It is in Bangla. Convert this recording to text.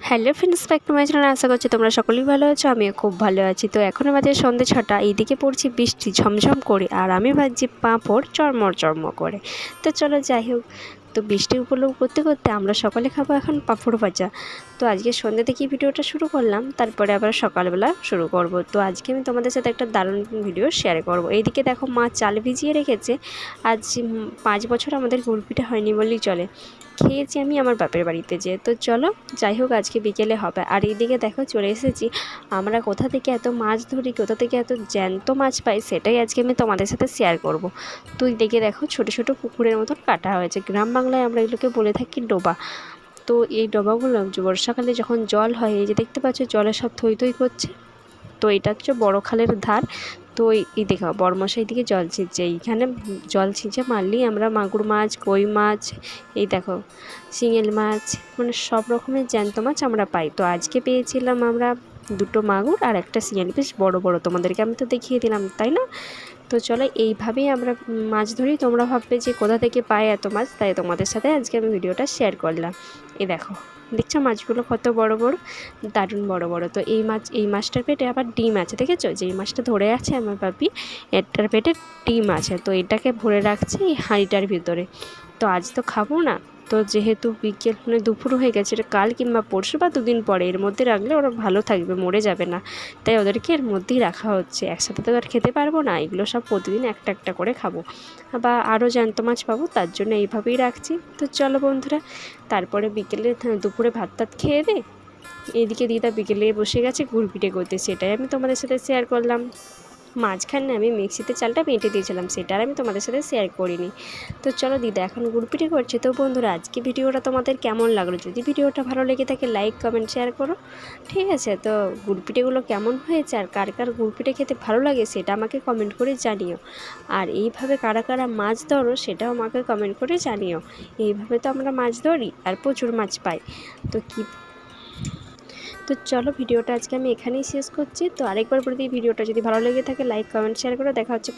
Hello friends, back to my channel. আশা করছি তোমরা সকলেই ভালো আছো, আমিও খুব ভালো আছি। তো এখন আমাদের সন্ধ্যে 6টা, এইদিকে পড়ছি বৃষ্টি ঝমঝম করে, আর আমি ভাজছি পাঁপড় চড়মড় চড়মড় করে। তো চলো যাই হোক, তো বৃষ্টি উপলভোগ করতে করতে আমরা সকালে খাবো এখন পাঁপড় ভাজা। তো আজকে সন্ধ্যে থেকেই ভিডিওটা শুরু করলাম, তারপরে আবার সকালবেলা শুরু করব। তো আজকে আমি তোমাদের সাথে একটা দারুণ ভিডিও শেয়ার করব। এইদিকে দেখো, মা চাল ভিজিয়ে রেখেছে। আজ 5 বছর আমাদের গুড় পিঠা হয়নি বললেই চলে। খেয়েছি আমি আমার বাপের বাড়িতে যেয়ে। তো চলো যাই হোক, আজকে বিকেলে হবে। আর এইদিকে দেখো চলে এসেছি, আমরা কোথা থেকে এত মাছ ধরি, কোথা থেকে এত জ্যান্ত মাছ পাই, সেটাই আজকে আমি তোমাদের সাথে শেয়ার করব। তো এইদিকে দেখো ছোটো ছোটো পুকুরের মতন কাটা হয়েছে, গ্রাম বাংলায় আমরা এগুলোকে বলে থাকি ডোবা। তো এই ডোবাগুলো বর্ষাকালে যখন জল হয়, এই যে দেখতে পাচ্ছ জলে সব থই থই করছে। তো এটা হচ্ছে বড় খালের ধার। তো এই দেখো বড়মশাই দিকে জল ছিঁচছে, এইখানে জল ছিঁচে মারলেই আমরা মাগুর মাছ, কই মাছ, এই দেখো শিঙেল মাছ, মানে সব রকমের জ্যান্ত মাছ আমরা পাই। তো আজকে পেয়েছিলাম আমরা 2টো মাগুর আর একটা শিঙেল, বেশ বড় বড়। তোমাদেরকে আমি তো দেখিয়ে দিলাম, তাই না? তো চলো এইভাবেই আমরা মাছ ধরি। তোমরা ভাববে যে কোথা থেকে পায় এত মাছ, তাই তোমাদের সাথে আজকে আমি ভিডিওটা শেয়ার করলাম। এই দেখো, দেখছো মাছগুলো কত বড় বড়, দারুণ বড় বড়। তো এই মাছটার পেটে আবার ডিম আছে, দেখেছো? যেই মাছটা ধরে আছে আমার বাপি, এটার পেটে ডিম আছে। তো এটাকে ভরে রাখছে এই হাঁড়িটার ভিতরে। তো আজ তো খাবো না, তো যেহেতু বিকেল মানে দুপুর হয়ে গেছে, এটা কাল কিংবা পরশু বা 2 দিন পরে এর মধ্যে রাখলে ওরা ভালো থাকবে, মরে যাবে না। তাই ওদেরকে এর মধ্যেই রাখা হচ্ছে, একসাথে তো আর খেতে পারবো না, এগুলো সব প্রতিদিন একটা একটা করে খাবো, বা আরও জ্যান্ত মাছ পাবো, তার জন্য এইভাবেই রাখছি। তো চলো বন্ধুরা, তারপরে বিকেলে দুপুরে ভাত টাত খেয়ে দে। এইদিকে দিদা বিকেলে বসে গেছে গুড় পিঠে করতে, সেটাই আমি তোমাদের সাথে শেয়ার করলাম। মাঝখানে আমি মিক্সিতে চালটা বেটে দিয়েছিলাম, সেটা আর আমি তোমাদের সাথে শেয়ার করিনি। তো চলো দিদা এখন গুড় পিঠে করছে। তো বন্ধুরা, আজকে ভিডিওটা তোমাদের কেমন লাগলো? যদি ভিডিওটা ভালো লেগে থাকে লাইক কমেন্ট শেয়ার করো, ঠিক আছে? তো গুড় পিঠেগুলো কেমন হয়েছে আর কার কার গুড় পিঠে খেতে ভালো লাগে সেটা আমাকে কমেন্ট করে জানিও। আর এইভাবে কারা কারা মাছ ধরো সেটাও আমাকে কমেন্ট করে জানিও। এইভাবে তো আমরা মাছ ধরি আর প্রচুর মাছ পাই। তো চলো ভিডিওটা আজকে আমি এখানেই শেষ করছি। তো আরেকবার বলে দিই, ভিডিওটা যদি ভালো লেগে থাকে লাইক কমেন্ট শেয়ার করে দেখা হচ্ছে